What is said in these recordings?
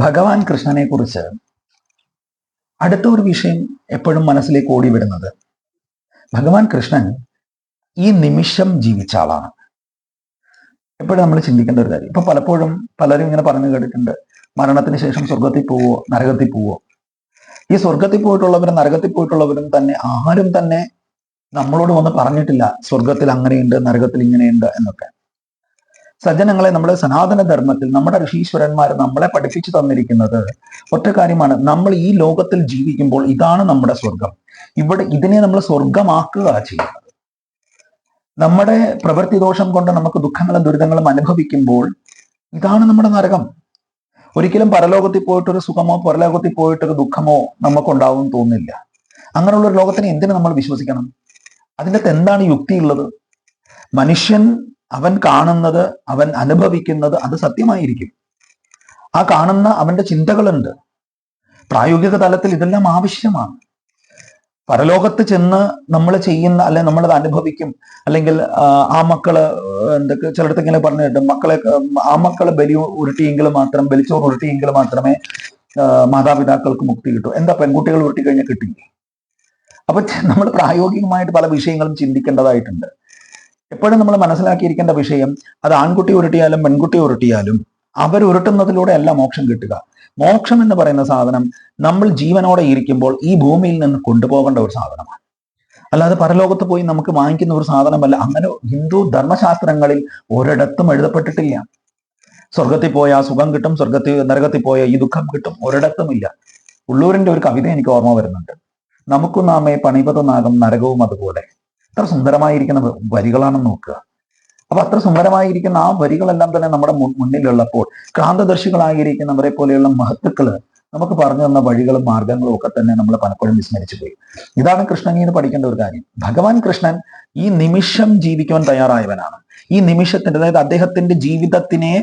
ഭഗവാൻ കൃഷ്ണനെ കുറിച്ച് അടുത്ത ഒരു വിഷയം എപ്പോഴും മനസ്സിലേക്ക് ഓടി വരുന്നത്, ഭഗവാൻ കൃഷ്ണൻ ഈ നിമിഷം ജീവിച്ച ആളാണ്. എപ്പോഴും നമ്മൾ ചിന്തിക്കേണ്ട ഒരു കാര്യം. ഇപ്പൊ പലപ്പോഴും പലരും ഇങ്ങനെ പറഞ്ഞു കേട്ടിട്ടുണ്ട്, മരണത്തിന് ശേഷം സ്വർഗത്തിൽ പോവോ നരകത്തിൽ പോവോ. ഈ സ്വർഗത്തിൽ പോയിട്ടുള്ളവരും നരകത്തിൽ പോയിട്ടുള്ളവരും തന്നെ ആരും തന്നെ നമ്മളോട് വന്ന് പറഞ്ഞിട്ടില്ല സ്വർഗത്തിൽ അങ്ങനെയുണ്ട് നരകത്തിൽ ഇങ്ങനെയുണ്ട് എന്നൊക്കെ. സജ്ജനങ്ങളെ, നമ്മുടെ സനാതന ധർമ്മത്തിൽ നമ്മുടെ ഋഷീശ്വരന്മാർ നമ്മളെ പഠിപ്പിച്ചു തന്നിരിക്കുന്നത് ഒറ്റ കാര്യമാണ്. നമ്മൾ ഈ ലോകത്തിൽ ജീവിക്കുമ്പോൾ ഇതാണ് നമ്മുടെ സ്വർഗം. ഇതിനെ നമ്മൾ സ്വർഗമാക്കുക ചെയ്യുന്നത്. നമ്മുടെ പ്രവൃത്തി ദോഷം കൊണ്ട് നമുക്ക് ദുഃഖങ്ങളും ദുരിതങ്ങളും അനുഭവിക്കുമ്പോൾ ഇതാണ് നമ്മുടെ നരകം. ഒരിക്കലും പരലോകത്തിൽ പോയിട്ടൊരു സുഖമോ പരലോകത്തിൽ പോയിട്ടൊരു ദുഃഖമോ നമുക്കുണ്ടാവും തോന്നില്ല. അങ്ങനെയുള്ള ഒരു ലോകത്തിനെ എന്തിനു നമ്മൾ വിശ്വസിക്കണം? അതിൻ്റെ അകത്ത് എന്താണ് യുക്തിയുള്ളത്? മനുഷ്യൻ അവൻ കാണുന്നത്, അവൻ അനുഭവിക്കുന്നത് അത് സത്യമായിരിക്കും. ആ കാണുന്ന അവന്റെ ചിന്തകളുണ്ട്. പ്രായോഗിക തലത്തിൽ ഇതെല്ലാം ആവശ്യമാണ്. പരലോകത്ത് ചെന്ന് നമ്മൾ ചെയ്യുന്ന, അല്ലെ നമ്മളത് അനുഭവിക്കും, അല്ലെങ്കിൽ ആ മക്കള് എന്തൊക്കെ ചിലടത്ത് ഇങ്ങനെ പറഞ്ഞു കേട്ടും, ആ മക്കളെ ബലിച്ചോറ് ഉരുട്ടിയെങ്കിൽ മാത്രമേ മാതാപിതാക്കൾക്ക് മുക്തി കിട്ടൂ. എന്താ, പെൺകുട്ടികൾ ഉരുട്ടി കഴിഞ്ഞാൽ കിട്ടില്ലേ? അപ്പൊ നമ്മൾ പ്രായോഗികമായിട്ട് പല വിഷയങ്ങളും ചിന്തിക്കേണ്ടതായിട്ടുണ്ട്. എപ്പോഴും നമ്മൾ മനസ്സിലാക്കിയിരിക്കേണ്ട വിഷയം, അത് ആൺകുട്ടി ഉരുട്ടിയാലും പെൺകുട്ടി ഉരുട്ടിയാലും അവരുരുട്ടുന്നതിലൂടെ അല്ല മോക്ഷം കിട്ടുക. മോക്ഷം എന്ന് പറയുന്ന സാധനം നമ്മൾ ജീവനോടെ ഇരിക്കുമ്പോൾ ഈ ഭൂമിയിൽ നിന്ന് കൊണ്ടുപോകേണ്ട ഒരു സാധനമാണ്, അല്ലാതെ പരലോകത്ത് പോയി നമുക്ക് വാങ്ങിക്കുന്ന ഒരു സാധനമല്ല. അങ്ങനെ ഹിന്ദു ധർമ്മശാസ്ത്രങ്ങളിൽ ഒരിടത്തും എഴുതപ്പെട്ടിട്ടില്ല. സ്വർഗത്തിൽ പോയാൽ സുഖം കിട്ടും, നരകത്തിൽ പോയാൽ ഈ ദുഃഖം കിട്ടും, ഒരിടത്തുമില്ല. ഉള്ളൂരിന്റെ ഒരു കവിത എനിക്ക് ഓർമ്മ വരുന്നുണ്ട്. നമുക്കു നാമേ പണിപതുനാകും നരകവും അതുപോലെ. അത്ര സുന്ദരമായിരിക്കുന്ന വരികളാണെന്ന് നോക്കുക. അപ്പൊ അത്ര സുന്ദരമായിരിക്കുന്ന ആ വരികളെല്ലാം തന്നെ നമ്മുടെ മുന്നിലുള്ളപ്പോൾ ക്രാന്തദർശികളായിരിക്കുന്നവരെ പോലെയുള്ള മഹത്തുക്കള് നമുക്ക് പറഞ്ഞു തന്ന വഴികളും മാർഗങ്ങളും ഒക്കെ തന്നെ നമ്മൾ പലപ്പോഴും വിസ്മരിച്ചു പോയി. ഇതാണ് കൃഷ്ണനീന്ന് പഠിക്കേണ്ട ഒരു കാര്യം. ഭഗവാൻ കൃഷ്ണൻ ഈ നിമിഷം ജീവിക്കുവാൻ തയ്യാറായവനാണ്. ഈ നിമിഷത്തിന്റെ, അതായത് അദ്ദേഹത്തിന്റെ ജീവിതത്തിലെ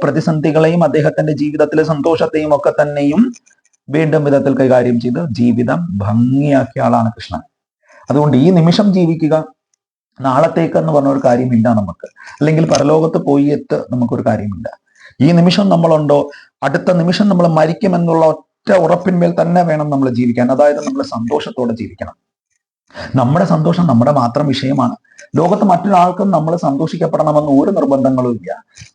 പ്രതിസന്ധികളെയും അദ്ദേഹത്തിന്റെ ജീവിതത്തിലെ സന്തോഷത്തെയും ഒക്കെ തന്നെയും വീണ്ടും വിധത്തിൽ കൈകാര്യം ചെയ്ത് ജീവിതം ഭംഗിയാക്കിയ ആളാണ് കൃഷ്ണൻ. അതുകൊണ്ട് ഈ നിമിഷം ജീവിക്കുക, നാളത്തേക്ക് എന്ന് പറഞ്ഞ ഒരു കാര്യമില്ല നമുക്ക്, അല്ലെങ്കിൽ പരലോകത്ത് പോയിട്ട് നമുക്കൊരു കാര്യമില്ല. ഈ നിമിഷം നമ്മളുണ്ടോ, അടുത്ത നിമിഷം നമ്മൾ മരിക്കുമെന്നുള്ള ഒറ്റ ഉറപ്പിന്മേൽ തന്നെ വേണം നമ്മൾ ജീവിക്കാൻ. അതായത് നമ്മൾ സന്തോഷത്തോടെ ജീവിക്കണം. നമ്മുടെ സന്തോഷം നമ്മുടെ മാത്രം വിഷയമാണ്. ലോകത്ത് മറ്റൊരാൾക്കും നമ്മൾ സന്തോഷിക്കപ്പെടണമെന്ന് ഒരു നിർബന്ധങ്ങളും ഇല്ല.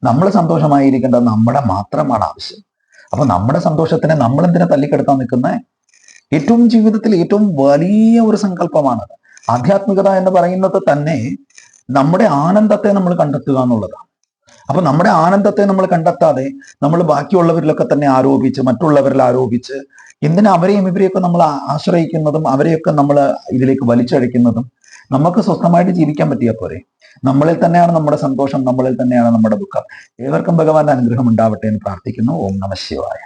നമ്മൾ സന്തോഷമായിരിക്കേണ്ടത് നമ്മുടെ മാത്രമാണ് ആവശ്യം. അപ്പൊ നമ്മുടെ സന്തോഷത്തിനെ നമ്മൾ എന്തിനാ തല്ലിക്കെടുത്താൻ നിൽക്കുന്നത്? ഏറ്റവും ജീവിതത്തിൽ ഏറ്റവും വലിയ ഒരു സങ്കല്പമാണത്. ആധ്യാത്മികത എന്ന് പറയുന്നത് തന്നെ നമ്മുടെ ആനന്ദത്തെ നമ്മൾ കണ്ടെത്തുക എന്നുള്ളതാണ്. അപ്പൊ നമ്മുടെ ആനന്ദത്തെ നമ്മൾ കണ്ടെത്താതെ നമ്മൾ ബാക്കിയുള്ളവരിലൊക്കെ തന്നെ മറ്റുള്ളവരിൽ ആരോപിച്ച് എന്തിനാ അവരെയും ഇവരെയൊക്കെ നമ്മൾ ആശ്രയിക്കുന്നതും അവരെയൊക്കെ നമ്മൾ ഇതിലേക്ക് വലിച്ചഴിക്കുന്നതും? നമുക്ക് സ്വസ്ഥമായിട്ട് ജീവിക്കാൻ പറ്റിയാൽ പോരെ? നമ്മളിൽ തന്നെയാണ് നമ്മുടെ സന്തോഷം, നമ്മളിൽ തന്നെയാണ് നമ്മുടെ ദുഃഖം. ഏവർക്കും ഭഗവാന്റെ അനുഗ്രഹം ഉണ്ടാവട്ടെ എന്ന് പ്രാർത്ഥിക്കുന്നു. ഓം നമഃ ശിവായ.